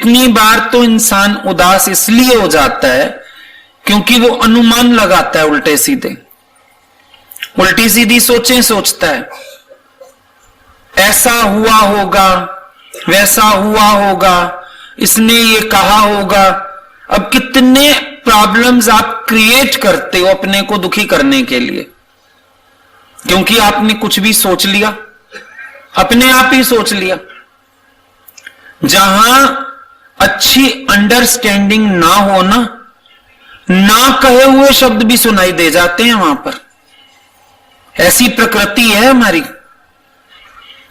कितनी बार तो इंसान उदास इसलिए हो जाता है क्योंकि वो अनुमान लगाता है उल्टे सीधे, उल्टी सीधी सोचें सोचता है, ऐसा हुआ होगा, वैसा हुआ होगा, इसने ये कहा होगा। अब कितने प्रॉब्लम्स आप क्रिएट करते हो अपने को दुखी करने के लिए, क्योंकि आपने कुछ भी सोच लिया, अपने आप ही सोच लिया। जहां अच्छी अंडरस्टैंडिंग ना हो ना कहे हुए शब्द भी सुनाई दे जाते हैं वहां पर। ऐसी प्रकृति है हमारी।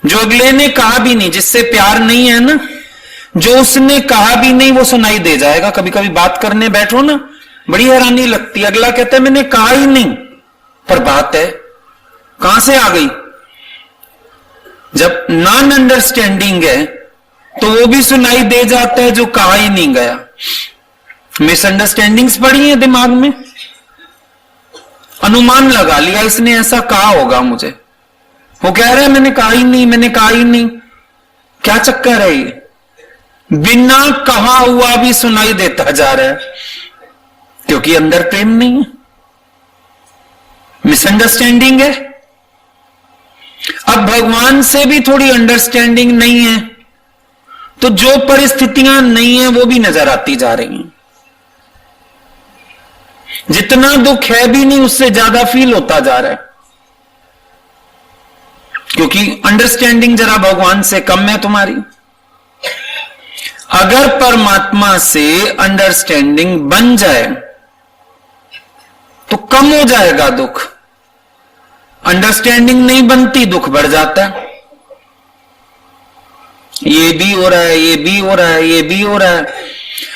जो अगले ने कहा भी नहीं, जिससे प्यार नहीं है ना, जो उसने कहा भी नहीं वो सुनाई दे जाएगा। कभी कभी बात करने बैठो ना, बड़ी हैरानी लगती है। अगला कहता है मैंने कहा ही नहीं, पर बात है कहां से आ गई। जब नॉन अंडरस्टैंडिंग है तो वो भी सुनाई दे जाता है जो कहा ही नहीं गया। मिसअंडरस्टैंडिंग्स पड़ी है दिमाग में, अनुमान लगा लिया इसने ऐसा कहा होगा मुझे, वो कह रहा है मैंने कहा ही नहीं, मैंने कहा ही नहीं। क्या चक्कर है ये, बिना कहा हुआ भी सुनाई देता जा रहा है, क्योंकि अंदर प्रेम नहीं है, मिसअंडरस्टैंडिंग है। अब भगवान से भी थोड़ी अंडरस्टैंडिंग नहीं है तो जो परिस्थितियां नहीं है वो भी नजर आती जा रही हैं। जितना दुख है भी नहीं उससे ज्यादा फील होता जा रहा है, क्योंकि अंडरस्टैंडिंग जरा भगवान से कम है तुम्हारी। अगर परमात्मा से अंडरस्टैंडिंग बन जाए तो कम हो जाएगा दुख। अंडरस्टैंडिंग नहीं बनती, दुख बढ़ जाता है। ये भी हो रहा है, ये भी हो रहा है, ये भी हो रहा है।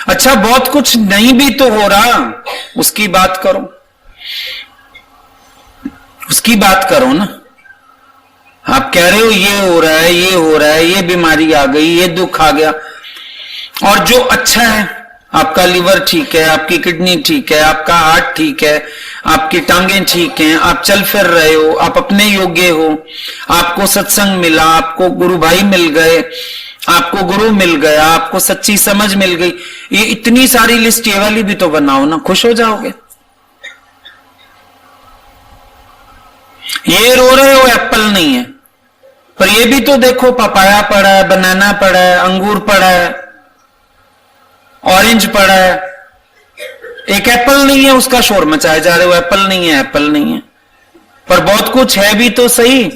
अच्छा, बहुत कुछ नहीं भी तो हो रहा, उसकी बात करो, उसकी बात करो ना। आप कह रहे हो ये हो रहा है, ये हो रहा है, ये बीमारी आ गई, ये दुख आ गया, और जो अच्छा है, आपका लिवर ठीक है, आपकी किडनी ठीक है, आपका हार्ट ठीक है, आपकी टांगें ठीक हैं, आप चल फिर रहे हो, आप अपने योग्य हो, आपको सत्संग मिला, आपको गुरु भाई मिल गए, आपको गुरु मिल गया, आपको सच्ची समझ मिल गई। ये इतनी सारी लिस्ट ये वाली भी तो बनाओ ना, खुश हो जाओगे। ये रो रहे हो एप्पल नहीं है, पर ये भी तो देखो, पपाया पड़ा है, बनाना पड़ा है, अंगूर पड़ा है, ऑरेंज पड़ा है, एक एप्पल नहीं है, उसका शोर मचाए जा रहे हो, एप्पल नहीं है, एप्पल नहीं है। पर बहुत कुछ है भी तो सही,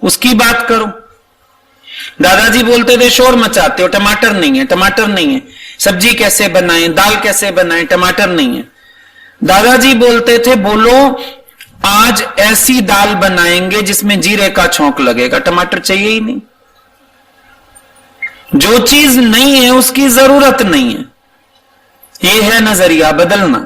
उसकी बात करो। दादाजी बोलते थे शोर मचाते हो, टमाटर नहीं है, टमाटर नहीं है, सब्जी कैसे बनाएं, दाल कैसे बनाएं, टमाटर नहीं है। दादाजी बोलते थे बोलो आज ऐसी दाल बनाएंगे जिसमें जीरे का छौंक लगेगा, टमाटर चाहिए ही नहीं। जो चीज नहीं है उसकी जरूरत नहीं है, ये है नजरिया बदलना।